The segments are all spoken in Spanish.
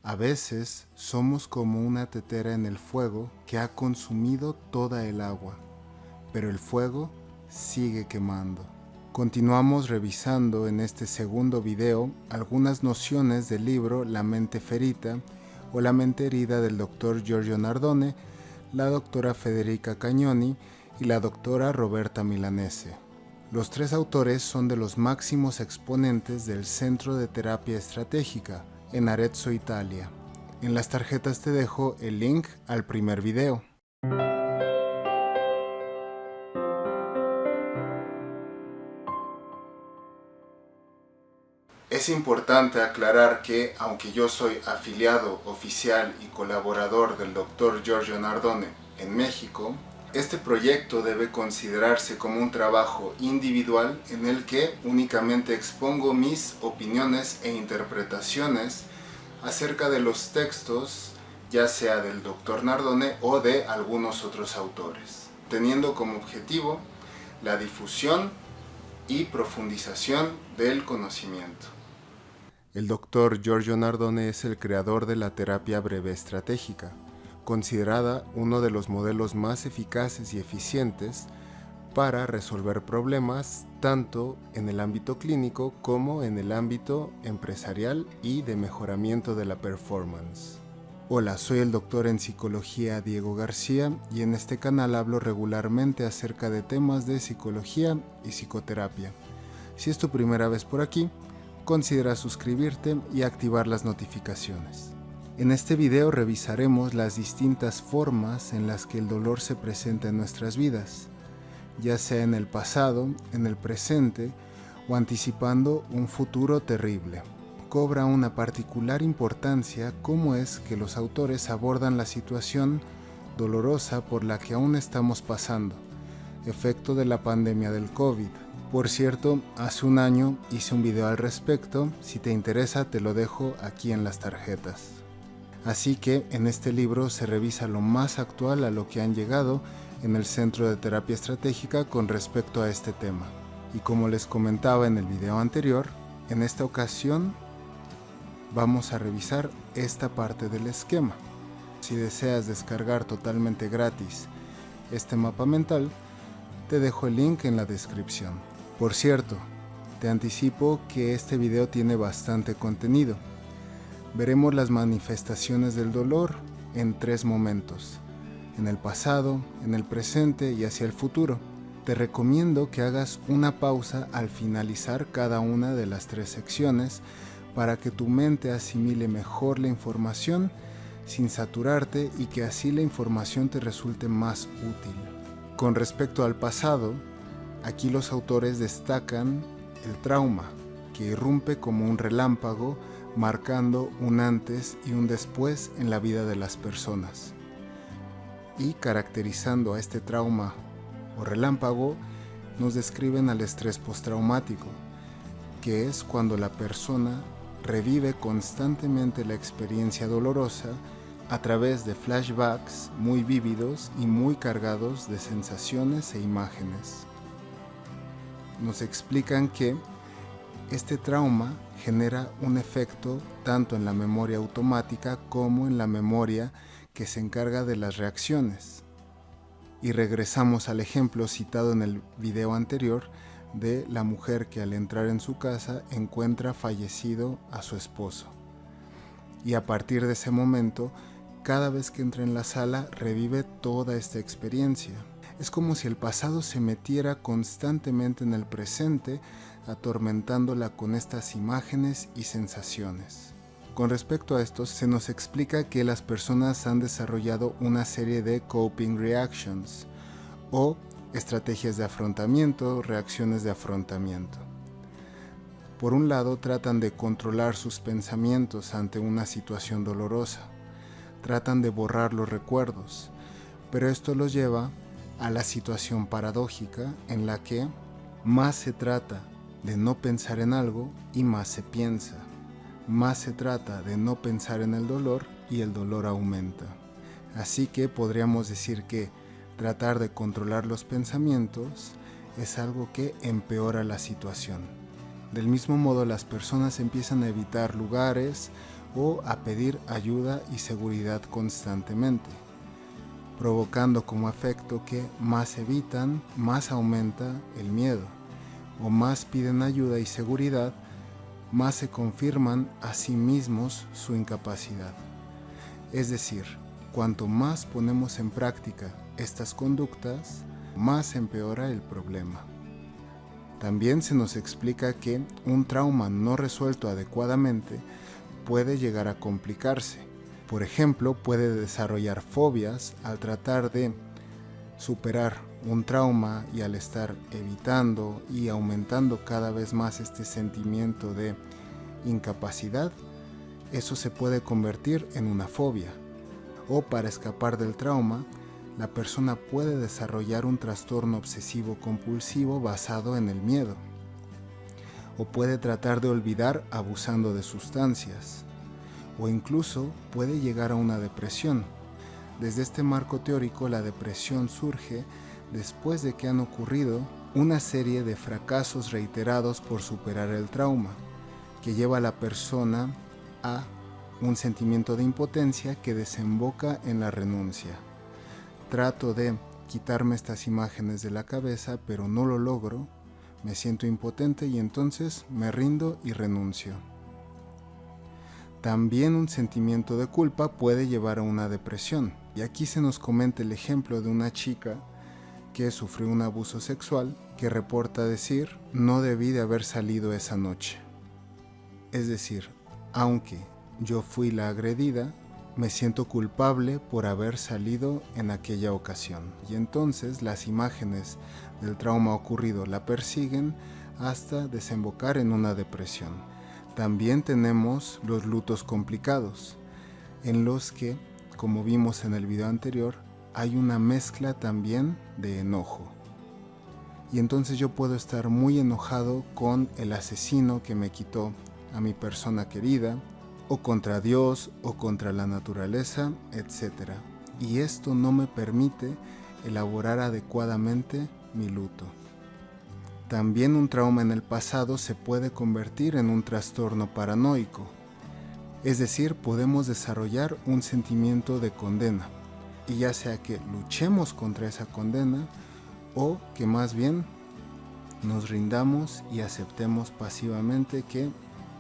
A veces somos como una tetera en el fuego que ha consumido toda el agua, pero el fuego sigue quemando. Continuamos revisando en este segundo video algunas nociones del libro La mente ferita o La mente herida del Dr. Giorgio Nardone, la doctora Federica Cagnoni y la doctora Roberta Milanese. Los tres autores son de los máximos exponentes del Centro de Terapia Estratégica en Arezzo, Italia. En las tarjetas te dejo el link al primer video. Es importante aclarar que, aunque yo soy afiliado oficial y colaborador del Dr. Giorgio Nardone en México, este proyecto debe considerarse como un trabajo individual en el que únicamente expongo mis opiniones e interpretaciones acerca de los textos, ya sea del Dr. Nardone o de algunos otros autores, teniendo como objetivo la difusión y profundización del conocimiento. El Dr. Giorgio Nardone es el creador de la terapia breve estratégica, considerada uno de los modelos más eficaces y eficientes para resolver problemas tanto en el ámbito clínico como en el ámbito empresarial y de mejoramiento de la performance. Hola, soy el doctor en psicología Diego García y en este canal hablo regularmente acerca de temas de psicología y psicoterapia. Si es tu primera vez por aquí, considera suscribirte y activar las notificaciones. En este video revisaremos las distintas formas en las que el dolor se presenta en nuestras vidas, ya sea en el pasado, en el presente o anticipando un futuro terrible. Cobra una particular importancia cómo es que los autores abordan la situación dolorosa por la que aún estamos pasando, efecto de la pandemia del COVID. Por cierto, hace un año hice un video al respecto, si te interesa te lo dejo aquí en las tarjetas. Así que en este libro se revisa lo más actual a lo que han llegado en el Centro de Terapia Estratégica con respecto a este tema. Y como les comentaba en el video anterior, en esta ocasión vamos a revisar esta parte del esquema. Si deseas descargar totalmente gratis este mapa mental, te dejo el link en la descripción. Por cierto, te anticipo que este video tiene bastante contenido. Veremos las manifestaciones del dolor en 3 momentos: en el pasado, en el presente y hacia el futuro. Te recomiendo que hagas una pausa al finalizar cada una de las 3 secciones para que tu mente asimile mejor la información sin saturarte y que así la información te resulte más útil. Con respecto al pasado, aquí los autores destacan el trauma, que irrumpe como un relámpago, marcando un antes y un después en la vida de las personas. Y caracterizando a este trauma o relámpago, nos describen al estrés postraumático, que es cuando la persona revive constantemente la experiencia dolorosa a través de flashbacks muy vívidos y muy cargados de sensaciones e imágenes. Nos explican que este trauma genera un efecto tanto en la memoria automática como en la memoria que se encarga de las reacciones. Y regresamos al ejemplo citado en el video anterior de la mujer que al entrar en su casa encuentra fallecido a su esposo. Y a partir de ese momento, cada vez que entra en la sala revive toda esta experiencia. Es como si el pasado se metiera constantemente en el presente, atormentándola con estas imágenes y sensaciones. Con respecto a esto, se nos explica que las personas han desarrollado una serie de coping reactions o estrategias de afrontamiento, reacciones de afrontamiento. Por un lado, tratan de controlar sus pensamientos ante una situación dolorosa, tratan de borrar los recuerdos, pero esto los lleva a la situación paradójica en la que más se trata de no pensar en algo y más se piensa. Más se trata de no pensar en el dolor y el dolor aumenta. Así que podríamos decir que tratar de controlar los pensamientos es algo que empeora la situación. Del mismo modo, las personas empiezan a evitar lugares o a pedir ayuda y seguridad constantemente, provocando como efecto que más evitan, más aumenta el miedo, o más piden ayuda y seguridad, más se confirman a sí mismos su incapacidad. Es decir, cuanto más ponemos en práctica estas conductas, más empeora el problema. También se nos explica que un trauma no resuelto adecuadamente puede llegar a complicarse. Por ejemplo, puede desarrollar fobias al tratar de superar un trauma y al estar evitando y aumentando cada vez más este sentimiento de incapacidad, eso se puede convertir en una fobia. O para escapar del trauma, la persona puede desarrollar un trastorno obsesivo compulsivo basado en el miedo. O puede tratar de olvidar abusando de sustancias. O incluso puede llegar a una depresión. Desde este marco teórico, la depresión surge después de que han ocurrido una serie de fracasos reiterados por superar el trauma, que lleva a la persona a un sentimiento de impotencia que desemboca en la renuncia. Trato de quitarme estas imágenes de la cabeza, pero no lo logro, me siento impotente y entonces me rindo y renuncio. También un sentimiento de culpa puede llevar a una depresión. Y aquí se nos comenta el ejemplo de una chica que sufrió un abuso sexual, que reporta decir: no debí de haber salido esa noche. Es decir, aunque yo fui la agredida, me siento culpable por haber salido en aquella ocasión. Y entonces las imágenes del trauma ocurrido la persiguen hasta desembocar en una depresión. También tenemos los lutos complicados, en los que, como vimos en el video anterior, hay una mezcla también de enojo. Y entonces yo puedo estar muy enojado con el asesino que me quitó a mi persona querida, o contra Dios, o contra la naturaleza, etc. Y esto no me permite elaborar adecuadamente mi luto. También un trauma en el pasado se puede convertir en un trastorno paranoico. Es decir, podemos desarrollar un sentimiento de condena, y ya sea que luchemos contra esa condena o que más bien nos rindamos y aceptemos pasivamente que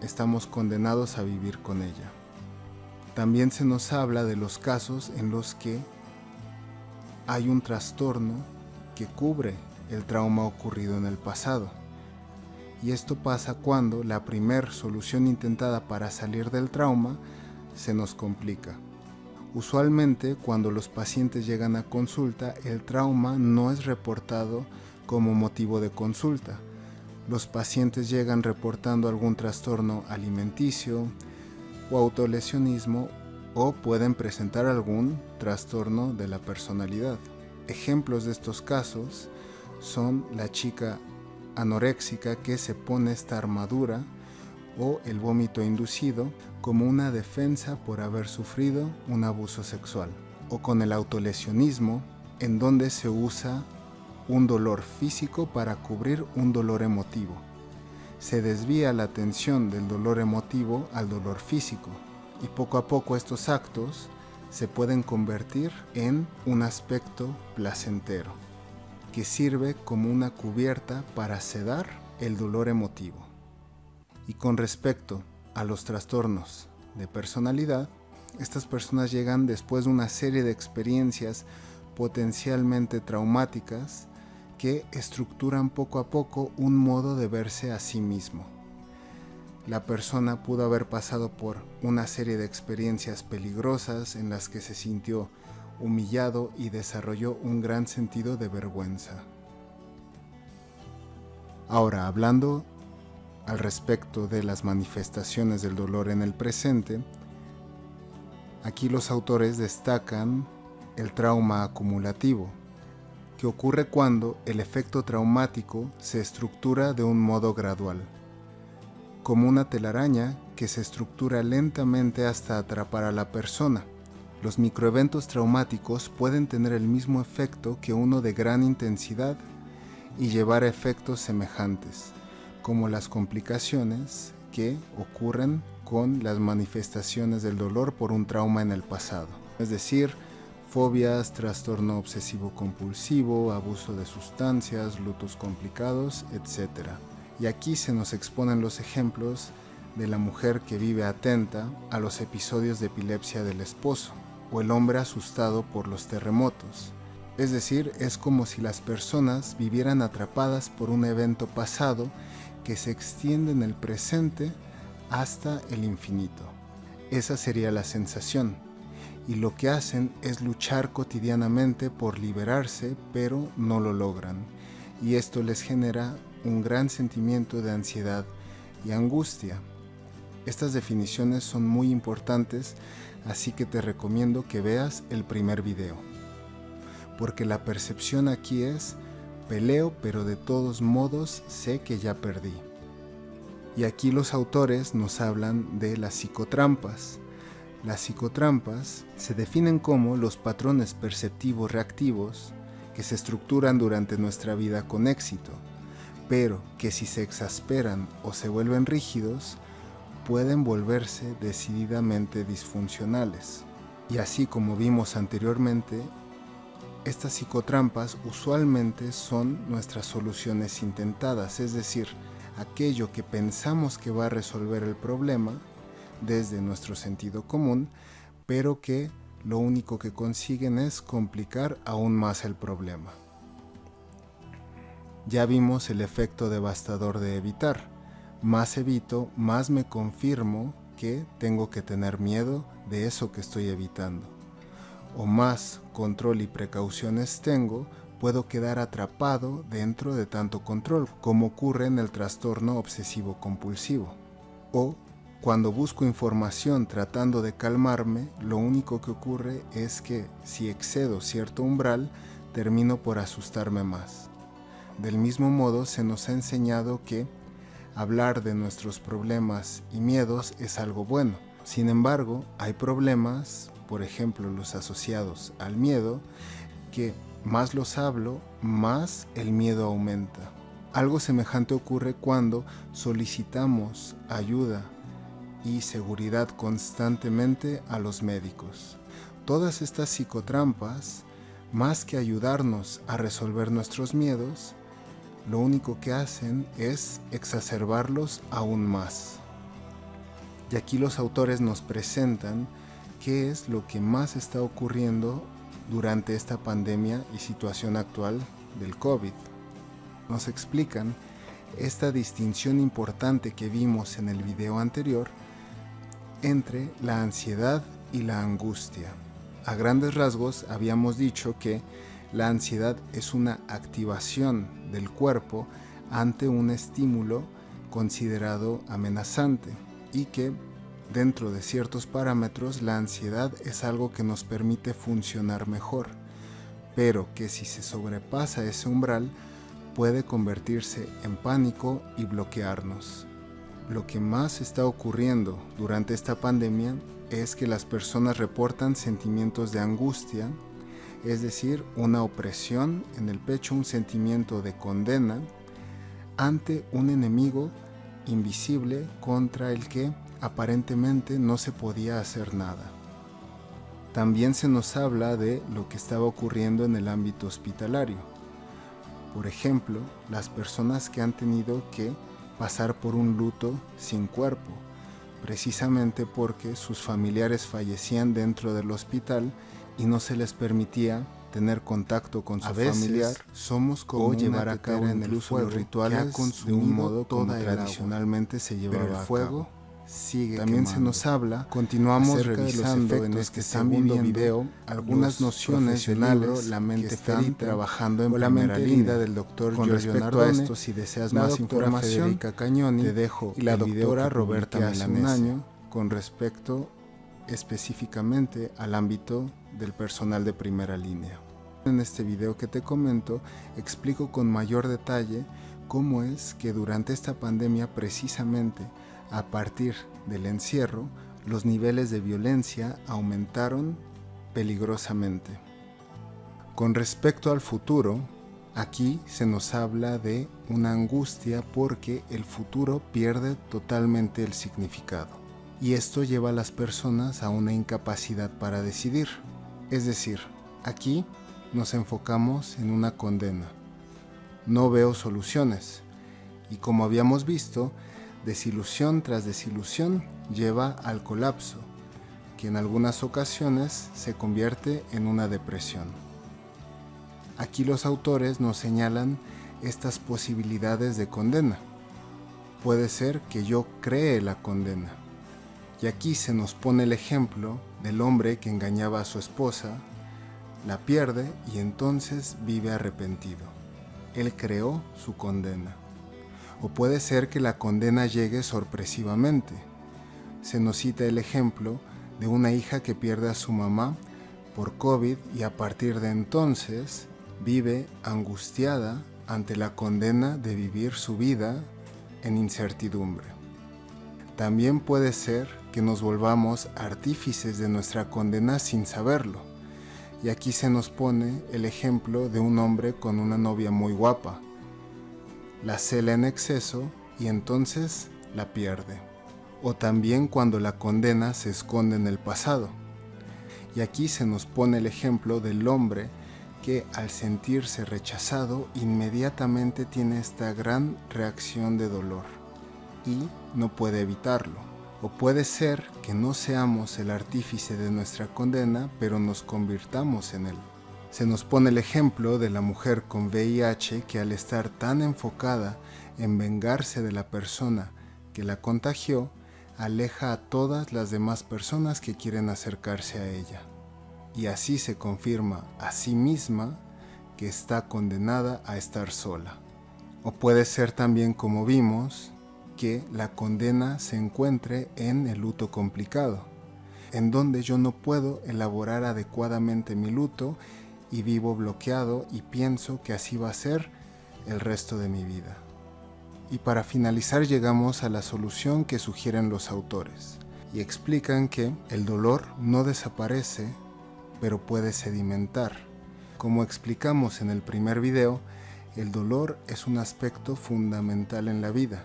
estamos condenados a vivir con ella. También se nos habla de los casos en los que hay un trastorno que cubre el trauma ocurrido en el pasado. Y esto pasa cuando la primera solución intentada para salir del trauma se nos complica. Usualmente, cuando los pacientes llegan a consulta, el trauma no es reportado como motivo de consulta. Los pacientes llegan reportando algún trastorno alimenticio o autolesionismo, o pueden presentar algún trastorno de la personalidad. Ejemplos de estos casos son la chica anoréxica que se pone esta armadura, o el vómito inducido como una defensa por haber sufrido un abuso sexual, o con el autolesionismo, en donde se usa un dolor físico para cubrir un dolor emotivo. Se desvía la atención del dolor emotivo al dolor físico, y poco a poco estos actos se pueden convertir en un aspecto placentero, que sirve como una cubierta para sedar el dolor emotivo. Y con respecto a los trastornos de personalidad, estas personas llegan después de una serie de experiencias potencialmente traumáticas que estructuran poco a poco un modo de verse a sí mismo. La persona pudo haber pasado por una serie de experiencias peligrosas en las que se sintió humillado y desarrolló un gran sentido de vergüenza. Ahora, hablando al respecto de las manifestaciones del dolor en el presente, aquí los autores destacan el trauma acumulativo, que ocurre cuando el efecto traumático se estructura de un modo gradual, como una telaraña que se estructura lentamente hasta atrapar a la persona. Los microeventos traumáticos pueden tener el mismo efecto que uno de gran intensidad y llevar a efectos semejantes, como las complicaciones que ocurren con las manifestaciones del dolor por un trauma en el pasado, es decir, fobias, trastorno obsesivo-compulsivo, abuso de sustancias, lutos complicados, etc. Y aquí se nos exponen los ejemplos de la mujer que vive atenta a los episodios de epilepsia del esposo, o el hombre asustado por los terremotos. Es decir, es como si las personas vivieran atrapadas por un evento pasado que se extiende en el presente hasta el infinito. Esa sería la sensación, y lo que hacen es luchar cotidianamente por liberarse, pero no lo logran, y esto les genera un gran sentimiento de ansiedad y angustia. Estas definiciones son muy importantes, así que te recomiendo que veas el primer video, porque la percepción aquí es: peleo, pero de todos modos sé que ya perdí. Y aquí los autores nos hablan de las psicotrampas. Las psicotrampas se definen como los patrones perceptivos reactivos que se estructuran durante nuestra vida con éxito, pero que si se exasperan o se vuelven rígidos, pueden volverse decididamente disfuncionales. Y así como vimos anteriormente, estas psicotrampas usualmente son nuestras soluciones intentadas, es decir, aquello que pensamos que va a resolver el problema desde nuestro sentido común, pero que lo único que consiguen es complicar aún más el problema. Ya vimos el efecto devastador de evitar. Más evito, más me confirmo que tengo que tener miedo de eso que estoy evitando. O más control y precauciones tengo, puedo quedar atrapado dentro de tanto control, como ocurre en el trastorno obsesivo-compulsivo. O cuando busco información tratando de calmarme, lo único que ocurre es que si excedo cierto umbral, termino por asustarme más. Del mismo modo, se nos ha enseñado que hablar de nuestros problemas y miedos es algo bueno. Sin embargo, hay problemas, por ejemplo los asociados al miedo, que más los hablo, más el miedo aumenta. Algo semejante ocurre cuando solicitamos ayuda y seguridad constantemente a los médicos. Todas estas psicotrampas, más que ayudarnos a resolver nuestros miedos, lo único que hacen es exacerbarlos aún más. Y aquí los autores nos presentan qué es lo que más está ocurriendo durante esta pandemia y situación actual del COVID. Nos explican esta distinción importante que vimos en el video anterior entre la ansiedad y la angustia. A grandes rasgos habíamos dicho que la ansiedad es una activación del cuerpo ante un estímulo considerado amenazante y que dentro de ciertos parámetros la ansiedad es algo que nos permite funcionar mejor, pero que si se sobrepasa ese umbral puede convertirse en pánico y bloquearnos. Lo que más está ocurriendo durante esta pandemia es que las personas reportan sentimientos de angustia, es decir, una opresión en el pecho, un sentimiento de condena ante un enemigo invisible contra el que aparentemente no se podía hacer nada. También se nos habla de lo que estaba ocurriendo en el ámbito hospitalario. Por ejemplo, las personas que han tenido que pasar por un luto sin cuerpo, precisamente porque sus familiares fallecían dentro del hospital y no se les permitía tener contacto con su familiar. Somos como llevar a cabo incluso los rituales de un modo como tradicionalmente se llevaba a cabo. También se nos habla, continuamos revisando en este segundo video algunas nociones del libro La mente feliz trabajando en primera línea del doctor Giorgio Nardone. Si deseas más información, te dejo y la doctora Roberta Milanesi con respecto específicamente al ámbito del personal de primera línea. En este video que te comento, explico con mayor detalle cómo es que durante esta pandemia, precisamente a partir del encierro, los niveles de violencia aumentaron peligrosamente. Con respecto al futuro, aquí se nos habla de una angustia porque el futuro pierde totalmente el significado. y esto lleva a las personas a una incapacidad para decidir. Es decir, aquí nos enfocamos en una condena. No veo soluciones, y como habíamos visto, desilusión tras desilusión lleva al colapso, que en algunas ocasiones se convierte en una depresión. Aquí los autores nos señalan estas posibilidades de condena. Puede ser que yo cree la condena. Y aquí se nos pone el ejemplo del hombre que engañaba a su esposa, la pierde y entonces vive arrepentido. Él creó su condena. O puede ser que la condena llegue sorpresivamente. Se nos cita el ejemplo de una hija que pierde a su mamá por COVID y a partir de entonces vive angustiada ante la condena de vivir su vida en incertidumbre. También puede ser que nos volvamos artífices de nuestra condena sin saberlo. Y aquí se nos pone el ejemplo de un hombre con una novia muy guapa. La cela en exceso y entonces la pierde. O también cuando la condena se esconde en el pasado. Y aquí se nos pone el ejemplo del hombre que al sentirse rechazado inmediatamente tiene esta gran reacción de dolor y no puede evitarlo. O puede ser que no seamos el artífice de nuestra condena, pero nos convirtamos en él. Se nos pone el ejemplo de la mujer con VIH que al estar tan enfocada en vengarse de la persona que la contagió, aleja a todas las demás personas que quieren acercarse a ella. Y así se confirma a sí misma que está condenada a estar sola. O puede ser también, como vimos, que la condena se encuentre en el luto complicado, en donde yo no puedo elaborar adecuadamente mi luto y vivo bloqueado y pienso que así va a ser el resto de mi vida. Y para finalizar llegamos a la solución que sugieren los autores y explican que el dolor no desaparece, pero puede sedimentar. Como explicamos en el primer video, el dolor es un aspecto fundamental en la vida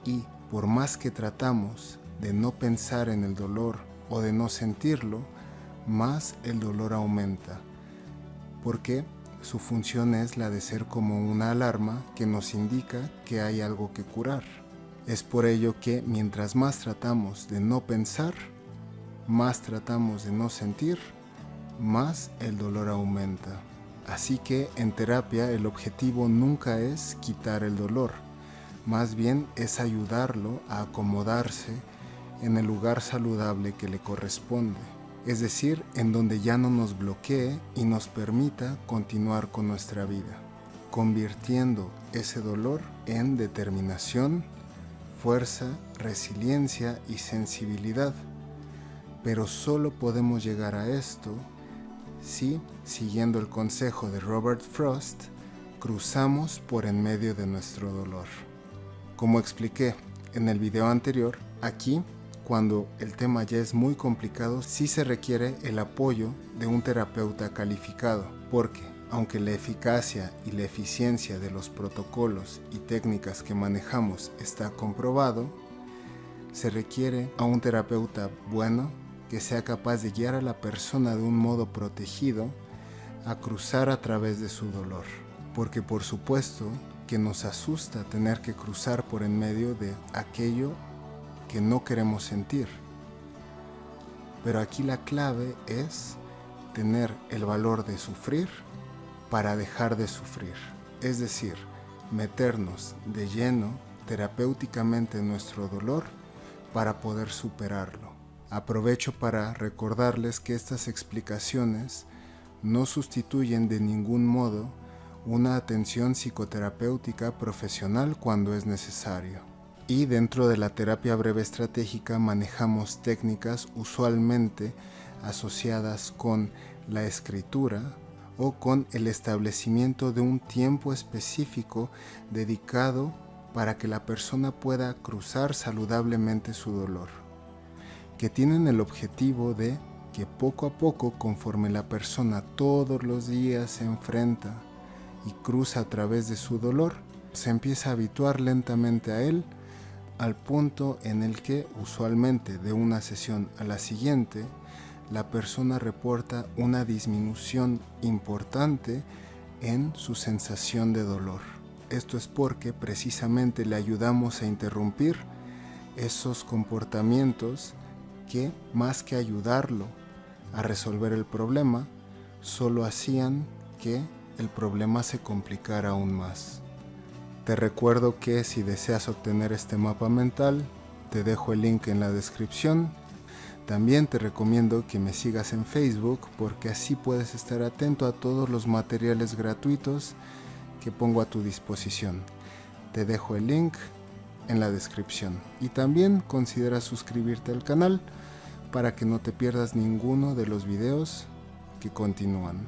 y por más que tratamos de no pensar en el dolor o de no sentirlo, más el dolor aumenta, porque su función es la de ser como una alarma que nos indica que hay algo que curar. Es por ello que mientras más tratamos de no pensar, más tratamos de no sentir, más el dolor aumenta. Así que en terapia el objetivo nunca es quitar el dolor, más bien es ayudarlo a acomodarse en el lugar saludable que le corresponde, es decir, en donde ya no nos bloquee y nos permita continuar con nuestra vida, convirtiendo ese dolor en determinación, fuerza, resiliencia y sensibilidad. Pero solo podemos llegar a esto si, siguiendo el consejo de Robert Frost, cruzamos por en medio de nuestro dolor. Como expliqué en el video anterior, aquí, cuando el tema ya es muy complicado, sí se requiere el apoyo de un terapeuta calificado, porque aunque la eficacia y la eficiencia de los protocolos y técnicas que manejamos está comprobado, se requiere a un terapeuta bueno que sea capaz de guiar a la persona de un modo protegido a cruzar a través de su dolor. Porque por supuesto que nos asusta tener que cruzar por en medio de aquello que no queremos sentir. Pero aquí la clave es tener el valor de sufrir para dejar de sufrir. Es decir, meternos de lleno terapéuticamente en nuestro dolor para poder superarlo. Aprovecho para recordarles que estas explicaciones no sustituyen de ningún modo una atención psicoterapéutica profesional cuando es necesario. Y dentro de la terapia breve estratégica manejamos técnicas usualmente asociadas con la escritura o con el establecimiento de un tiempo específico dedicado para que la persona pueda cruzar saludablemente su dolor, que tienen el objetivo de que poco a poco, conforme la persona todos los días se enfrenta y cruza a través de su dolor, se empieza a habituar lentamente a él, al punto en el que usualmente de una sesión a la siguiente la persona reporta una disminución importante en su sensación de dolor. Esto es porque precisamente le ayudamos a interrumpir esos comportamientos que, más que ayudarlo a resolver el problema, solo hacían que el problema se complicara aún más. Te recuerdo que si deseas obtener este mapa mental, te dejo el link en la descripción. También te recomiendo que me sigas en Facebook porque así puedes estar atento a todos los materiales gratuitos que pongo a tu disposición. Te dejo el link en la descripción y también considera suscribirte al canal para que no te pierdas ninguno de los videos que continúan.